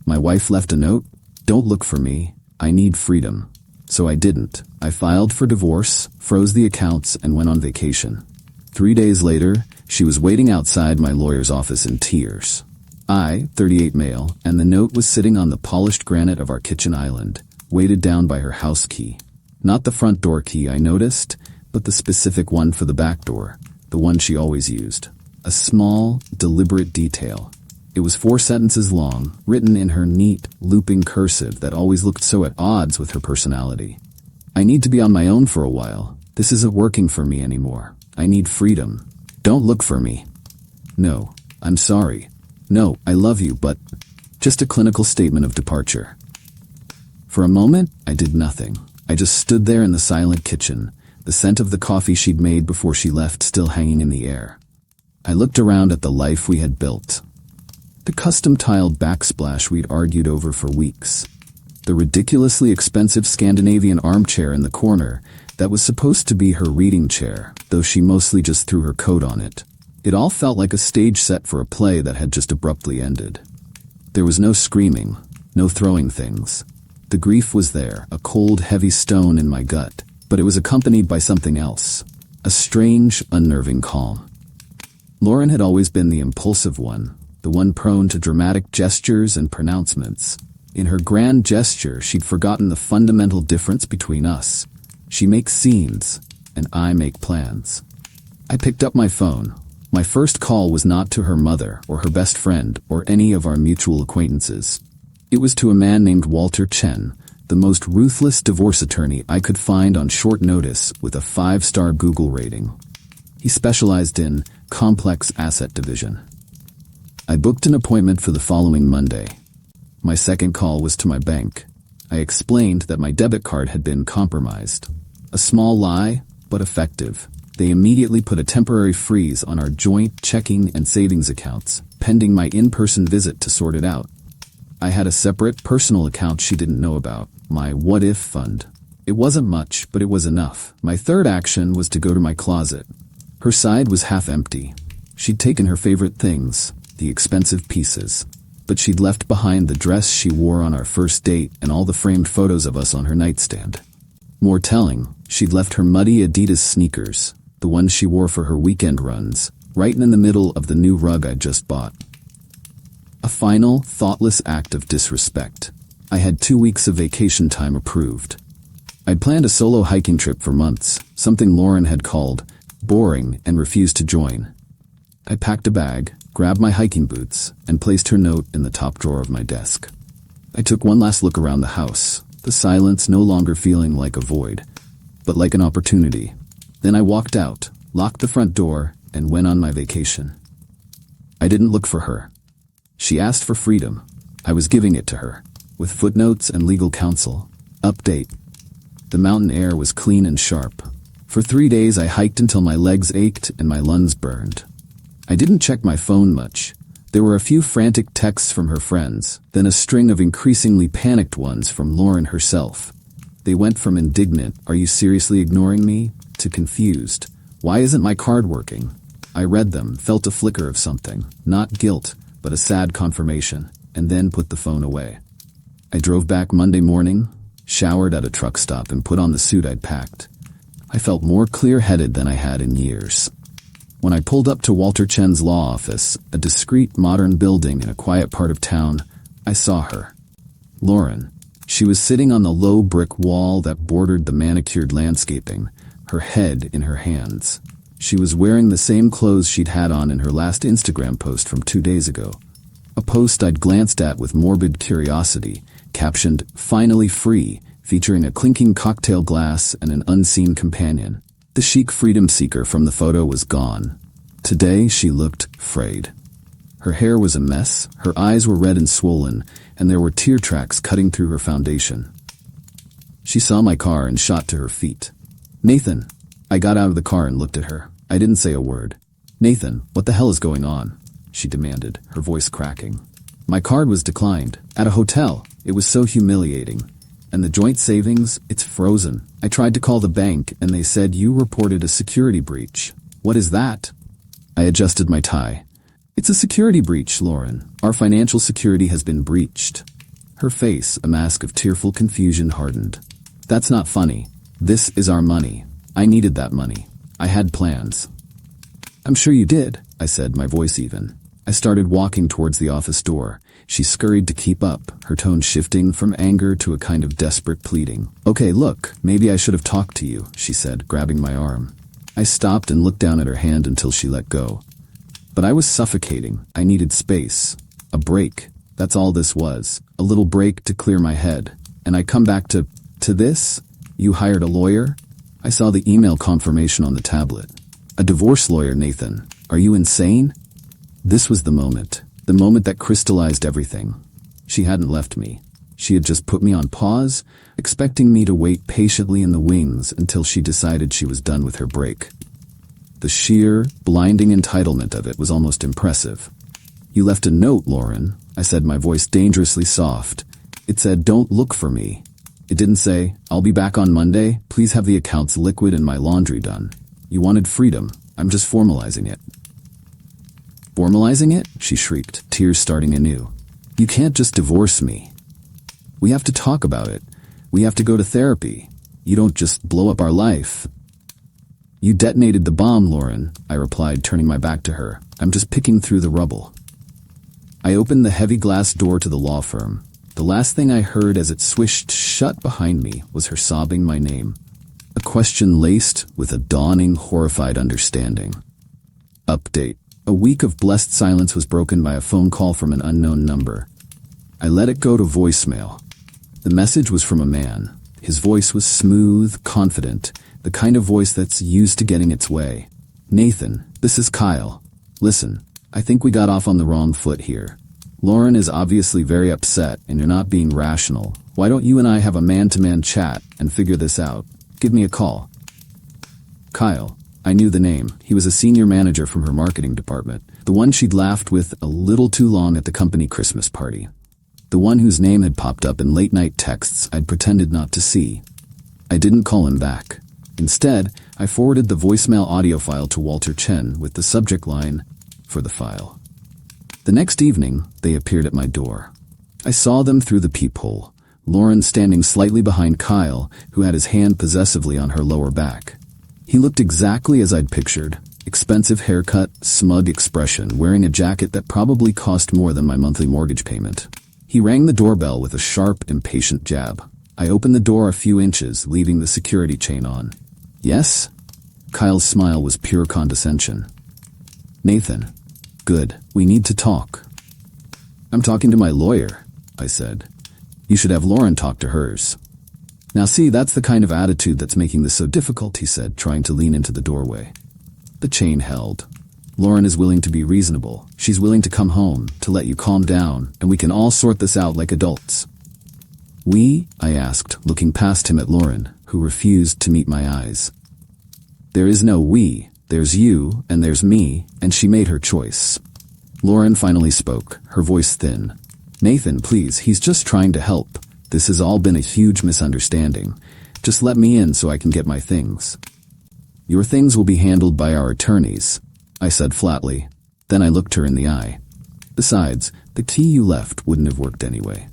My wife left a note. Don't look for me. I need freedom. So I didn't. I filed for divorce, froze the accounts, and went on vacation. 3 days later, she was waiting outside my lawyer's office in tears. I, 38 male, and the note was sitting on the polished granite of our kitchen island, weighted down by her house key. Not the front door key, I noticed, but the specific one for the back door, the one she always used. A small, deliberate detail. It was 4 sentences long, written in her neat, looping cursive that always looked so at odds with her personality. I need to be on my own for a while. This isn't working for me anymore. I need freedom. Don't look for me. No, I'm sorry. No, I love you, but... Just a clinical statement of departure. For a moment, I did nothing. I just stood there in the silent kitchen, the scent of the coffee she'd made before she left still hanging in the air. I looked around at the life we had built. The custom-tiled backsplash we'd argued over for weeks. The ridiculously expensive Scandinavian armchair in the corner that was supposed to be her reading chair, though she mostly just threw her coat on it. It all felt like a stage set for a play that had just abruptly ended. There was no screaming, no throwing things. The grief was there, a cold, heavy stone in my gut, but it was accompanied by something else. A strange, unnerving calm. Lauren had always been the impulsive one, the one prone to dramatic gestures and pronouncements. In her grand gesture, she'd forgotten the fundamental difference between us. She makes scenes, and I make plans. I picked up my phone. My first call was not to her mother or her best friend or any of our mutual acquaintances. It was to a man named Walter Chen, the most ruthless divorce attorney I could find on short notice with a 5-star Google rating. He specialized in complex asset division. I booked an appointment for the following Monday. My second call was to my bank. I explained that my debit card had been compromised. A small lie, but effective. They immediately put a temporary freeze on our joint checking and savings accounts, pending my in-person visit to sort it out. I had a separate personal account she didn't know about, my what-if fund. It wasn't much, but it was enough. My third action was to go to my closet. Her side was half empty. She'd taken her favorite things, the expensive pieces, but she'd left behind the dress she wore on our first date and all the framed photos of us on her nightstand. More telling, she'd left her muddy Adidas sneakers, the ones she wore for her weekend runs, right in the middle of the new rug I'd just bought. A final, thoughtless act of disrespect. I had 2 weeks of vacation time approved. I'd planned a solo hiking trip for months, something Lauren had called boring and refused to join. I packed a bag, grabbed my hiking boots, and placed her note in the top drawer of my desk. I took one last look around the house, the silence no longer feeling like a void, but like an opportunity. Then I walked out, locked the front door, and went on my vacation. I didn't look for her. She asked for freedom. I was giving it to her, with footnotes and legal counsel. Update. The mountain air was clean and sharp. For 3 days I hiked until my legs ached and my lungs burned. I didn't check my phone much. There were a few frantic texts from her friends, then a string of increasingly panicked ones from Lauren herself. They went from indignant, "Are you seriously ignoring me?" to confused, "Why isn't my card working?" I read them, felt a flicker of something, not guilt, but a sad confirmation, and then put the phone away. I drove back Monday morning, showered at a truck stop, and put on the suit I'd packed. I felt more clear-headed than I had in years. When I pulled up to Walter Chen's law office, a discreet modern building in a quiet part of town, I saw her. Lauren. She was sitting on the low brick wall that bordered the manicured landscaping, her head in her hands. She was wearing the same clothes she'd had on in her last Instagram post from 2 days ago. A post I'd glanced at with morbid curiosity, captioned, "Finally Free," featuring a clinking cocktail glass and an unseen companion. The chic freedom seeker from the photo was gone. Today she looked frayed. Her hair was a mess, her eyes were red and swollen, and there were tear tracks cutting through her foundation. She saw my car and shot to her feet. "Nathan." I got out of the car and looked at her. I didn't say a word. "Nathan, what the hell is going on?" she demanded, her voice cracking. "My card was declined. At a hotel. It was so humiliating. And the joint savings, it's frozen. I tried to call the bank and they said you reported a security breach." "What is that?" I adjusted my tie. "It's a security breach, Lauren. Our financial security has been breached. Her face, a mask of tearful confusion, hardened. That's not funny. This is our money. I needed that money. I had plans. I'm sure you did, I said, my voice even. I started walking towards the office door. She scurried to keep up, her tone shifting from anger to a kind of desperate pleading. Okay, look, maybe I should have talked to you, she said, grabbing my arm. I stopped and looked down at her hand until she let go. But I was suffocating. I needed space. A break. That's all this was. A little break to clear my head. And I come back to this? You hired a lawyer? I saw the email confirmation on the tablet. A divorce lawyer, Nathan. Are you insane? This was the moment that crystallized everything. She hadn't left me. She had just put me on pause, expecting me to wait patiently in the wings until she decided she was done with her break. The sheer, blinding entitlement of it was almost impressive. You left a note, Lauren, I said, my voice dangerously soft. It said, don't look for me. It didn't say, I'll be back on Monday, please have the accounts liquid and my laundry done. You wanted freedom. I'm just formalizing it. Formalizing it? She shrieked, tears starting anew. You can't just divorce me. We have to talk about it. We have to go to therapy. You don't just blow up our life. You detonated the bomb, Lauren, I replied, turning my back to her. I'm just picking through the rubble. I opened the heavy glass door to the law firm. The last thing I heard as it swished shut behind me was her sobbing my name. A question laced with a dawning, horrified understanding. Update. A week of blessed silence was broken by a phone call from an unknown number. I let it go to voicemail. The message was from a man. His voice was smooth, confident, the kind of voice that's used to getting its way. Nathan, this is Kyle. Listen, I think we got off on the wrong foot here. Lauren is obviously very upset and you're not being rational. Why don't you and I have a man-to-man chat and figure this out? Give me a call. Kyle. I knew the name. He was a senior manager from her marketing department. The one she'd laughed with a little too long at the company Christmas party. The one whose name had popped up in late-night texts I'd pretended not to see. I didn't call him back. Instead, I forwarded the voicemail audio file to Walter Chen with the subject line, for the file. The next evening, they appeared at my door. I saw them through the peephole, Lauren standing slightly behind Kyle, who had his hand possessively on her lower back. He looked exactly as I'd pictured. Expensive haircut, smug expression, wearing a jacket that probably cost more than my monthly mortgage payment. He rang the doorbell with a sharp, impatient jab. I opened the door a few inches, leaving the security chain on. Yes? Kyle's smile was pure condescension. Nathan. Good. We need to talk. I'm talking to my lawyer, I said. You should have Lauren talk to hers. Now see, that's the kind of attitude that's making this so difficult, he said, trying to lean into the doorway. The chain held. Lauren is willing to be reasonable. She's willing to come home, to let you calm down, and we can all sort this out like adults. We? I asked, looking past him at Lauren, who refused to meet my eyes. There is no we. There's you, and there's me, and she made her choice. Lauren finally spoke, her voice thin. Nathan, please, he's just trying to help. This has all been a huge misunderstanding. Just let me in so I can get my things. Your things will be handled by our attorneys, I said flatly. Then I looked her in the eye. Besides, the key you left wouldn't have worked anyway.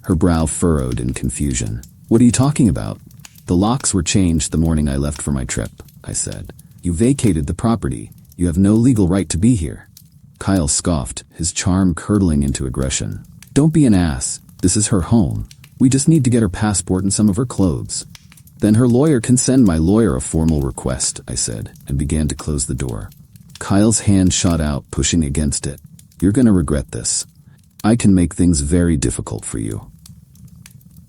Her brow furrowed in confusion. What are you talking about? The locks were changed the morning I left for my trip, I said. You vacated the property. You have no legal right to be here. Kyle scoffed, his charm curdling into aggression. Don't be an ass. This is her home. We just need to get her passport and some of her clothes. Then her lawyer can send my lawyer a formal request, I said, and began to close the door. Kyle's hand shot out, pushing against it. You're gonna regret this. I can make things very difficult for you.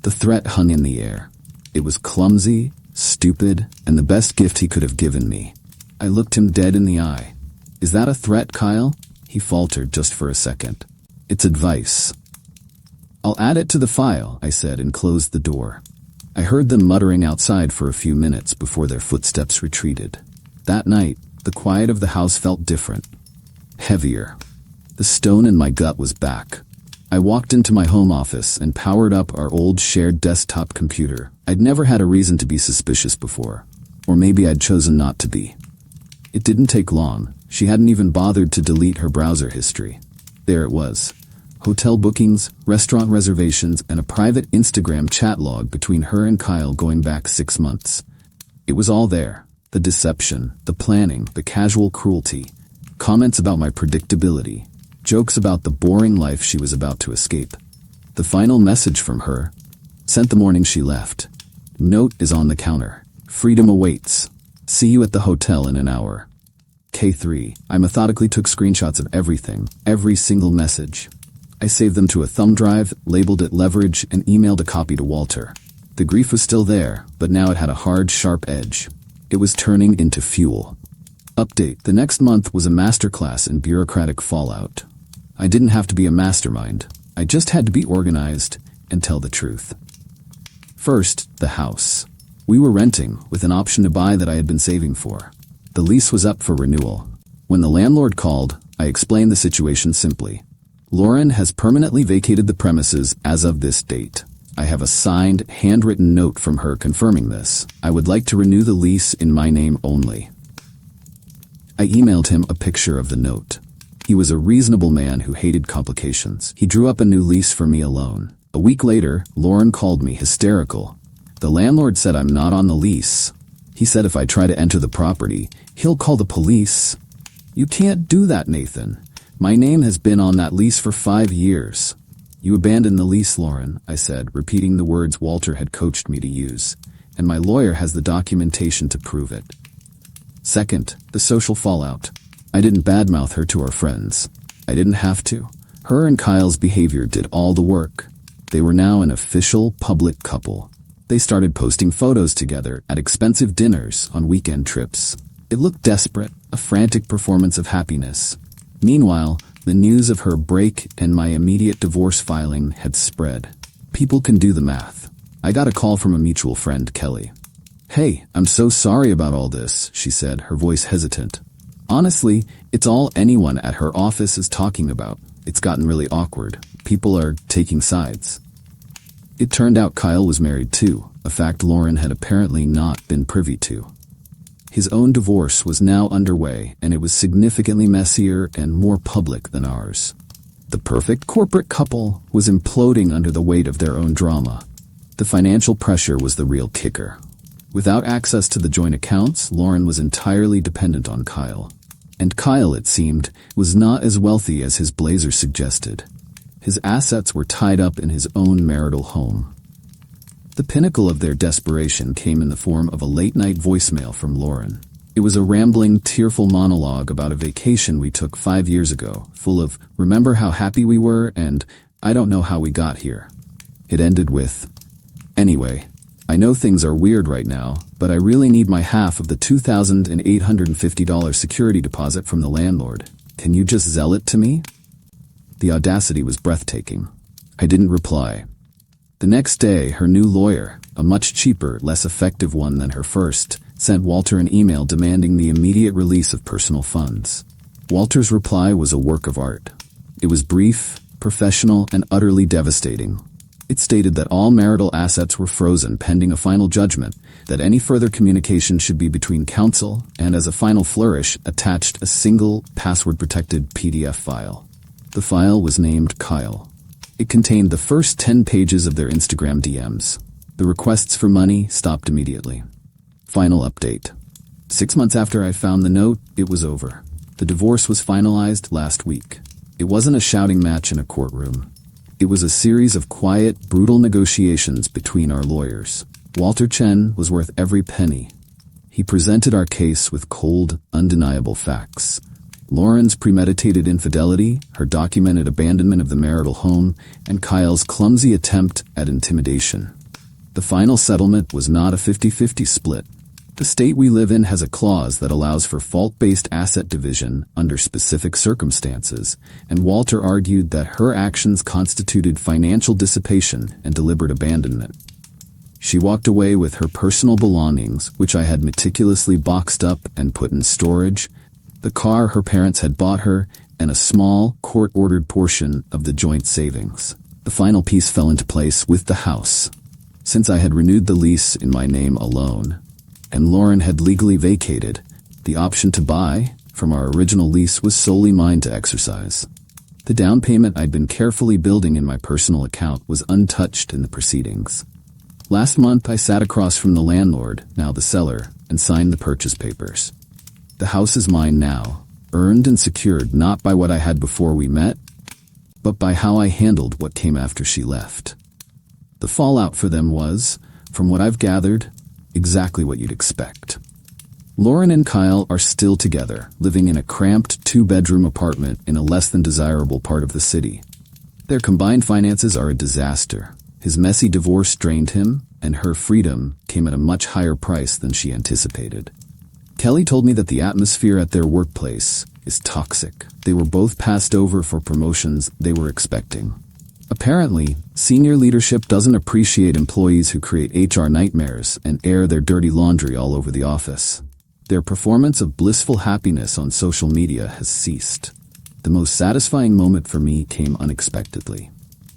The threat hung in the air. It was clumsy, stupid, and the best gift he could have given me. I looked him dead in the eye. Is that a threat, Kyle? He faltered just for a second. It's advice. I'll add it to the file, I said, and closed the door. I heard them muttering outside for a few minutes before their footsteps retreated. That night, the quiet of the house felt different. Heavier. The stone in my gut was back. I walked into my home office and powered up our old shared desktop computer. I'd never had a reason to be suspicious before. Or maybe I'd chosen not to be. It didn't take long. She hadn't even bothered to delete her browser history. There it was. hotel bookings, restaurant reservations, and a private Instagram chat log between her and Kyle going back 6 months. It was all there. The deception, the planning, the casual cruelty, comments about my predictability, jokes about the boring life she was about to escape. The final message from her, sent the morning she left. Note is on the counter. Freedom awaits. See you at the hotel in an hour. K3. I methodically took screenshots of everything, every single message. I saved them to a thumb drive, labeled it leverage, and emailed a copy to Walter. The grief was still there, but now it had a hard, sharp edge. It was turning into fuel. Update. The next month was a masterclass in bureaucratic fallout. I didn't have to be a mastermind. I just had to be organized and tell the truth. First, the house. We were renting, with an option to buy that I had been saving for. The lease was up for renewal. When the landlord called, I explained the situation simply. Lauren has permanently vacated the premises as of this date. I have a signed, handwritten note from her confirming this. I would like to renew the lease in my name only. I emailed him a picture of the note. He was a reasonable man who hated complications. He drew up a new lease for me alone. A week later, Lauren called me hysterical. The landlord said I'm not on the lease. He said if I try to enter the property, he'll call the police. You can't do that, Nathan. My name has been on that lease for 5 years. You abandoned the lease, Lauren, I said, repeating the words Walter had coached me to use. And my lawyer has the documentation to prove it. Second, the social fallout. I didn't badmouth her to our friends. I didn't have to. Her and Kyle's behavior did all the work. They were now an official public couple. They started posting photos together at expensive dinners on weekend trips. It looked desperate, a frantic performance of happiness. Meanwhile, the news of her break and my immediate divorce filing had spread. People can do the math. I got a call from a mutual friend, Qley. Hey, I'm so sorry about all this, she said, her voice hesitant. Honestly, it's all anyone at her office is talking about. It's gotten really awkward. People are taking sides. It turned out Kyle was married too, a fact Lauren had apparently not been privy to. His own divorce was now underway, and it was significantly messier and more public than ours. The perfect corporate couple was imploding under the weight of their own drama. The financial pressure was the real kicker. Without access to the joint accounts, Lauren was entirely dependent on Kyle. And Kyle, it seemed, was not as wealthy as his blazer suggested. His assets were tied up in his own marital home. The pinnacle of their desperation came in the form of a late-night voicemail from Lauren. It was a rambling, tearful monologue about a vacation we took 5 years ago, full of, "Remember how happy we were?" and "I don't know how we got here." It ended with, "Anyway, I know things are weird right now, but I really need my half of the $2,850 security deposit from the landlord. Can you just zell it to me?" The audacity was breathtaking. I didn't reply. The next day, her new lawyer, a much cheaper, less effective one than her first, sent Walter an email demanding the immediate release of personal funds. Walter's reply was a work of art. It was brief, professional, and utterly devastating. It stated that all marital assets were frozen pending a final judgment, that any further communication should be between counsel, and as a final flourish, attached a single, password-protected PDF file. The file was named Kyle. It contained the first 10 pages of their Instagram DMs. The requests for money stopped immediately. Final update. 6 months after I found the note, it was over. The divorce was finalized last week. It wasn't a shouting match in a courtroom. It was a series of quiet, brutal negotiations between our lawyers. Walter Chen was worth every penny. He presented our case with cold, undeniable facts. Lauren's premeditated infidelity, her documented abandonment of the marital home, and Kyle's clumsy attempt at intimidation. The final settlement was not a 50-50 split. The state we live in has a clause that allows for fault-based asset division under specific circumstances, and Walter argued that her actions constituted financial dissipation and deliberate abandonment. She walked away with her personal belongings, which I had meticulously boxed up and put in storage, the car her parents had bought her, and a small, court-ordered portion of the joint savings. The final piece fell into place with the house. Since I had renewed the lease in my name alone, and Lauren had legally vacated, the option to buy from our original lease was solely mine to exercise. The down payment I'd been carefully building in my personal account was untouched in the proceedings. Last month, I sat across from the landlord, now the seller, and signed the purchase papers. The house is mine now, earned and secured not by what I had before we met, but by how I handled what came after she left. The fallout for them was, from what I've gathered, exactly what you'd expect. Lauren and Kyle are still together, living in a cramped 2-bedroom apartment in a less than desirable part of the city. Their combined finances are a disaster. His messy divorce drained him, and her freedom came at a much higher price than she anticipated. Qley told me that the atmosphere at their workplace is toxic. They were both passed over for promotions they were expecting. Apparently, senior leadership doesn't appreciate employees who create HR nightmares and air their dirty laundry all over the office. Their performance of blissful happiness on social media has ceased. The most satisfying moment for me came unexpectedly.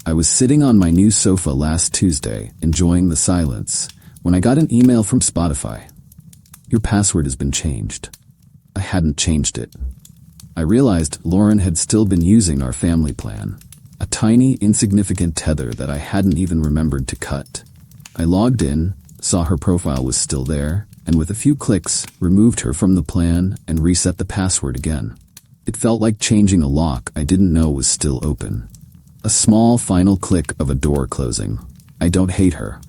I was sitting on my new sofa last Tuesday, enjoying the silence, when I got an email from Spotify. Your password has been changed. I hadn't changed it. I realized Lauren had still been using our family plan, a tiny, insignificant tether that I hadn't even remembered to cut. I logged in, saw her profile was still there, and with a few clicks, removed her from the plan and reset the password again. It felt like changing a lock I didn't know was still open. A small final click of a door closing. I don't hate her.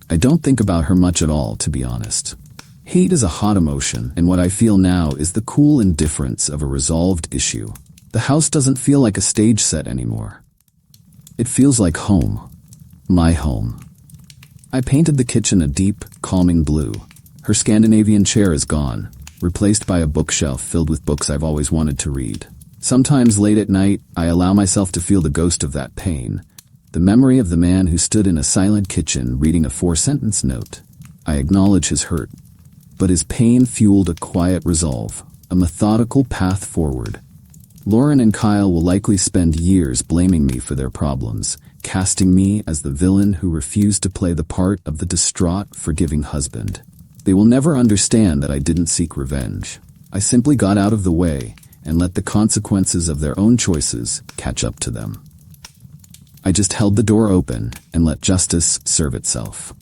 I don't think about her much at all, to be honest. Hate is a hot emotion, and what I feel now is the cool indifference of a resolved issue. The house doesn't feel like a stage set anymore. It feels like home. My home. I painted the kitchen a deep, calming blue. Her Scandinavian chair is gone, replaced by a bookshelf filled with books I've always wanted to read. Sometimes late at night, I allow myself to feel the ghost of that pain, the memory of the man who stood in a silent kitchen reading a 4-sentence note. I acknowledge his hurt, but his pain fueled a quiet resolve, a methodical path forward. Lauren and Kyle will likely spend years blaming me for their problems, casting me as the villain who refused to play the part of the distraught, forgiving husband. They will never understand that I didn't seek revenge. I simply got out of the way and let the consequences of their own choices catch up to them. I just held the door open and let justice serve itself.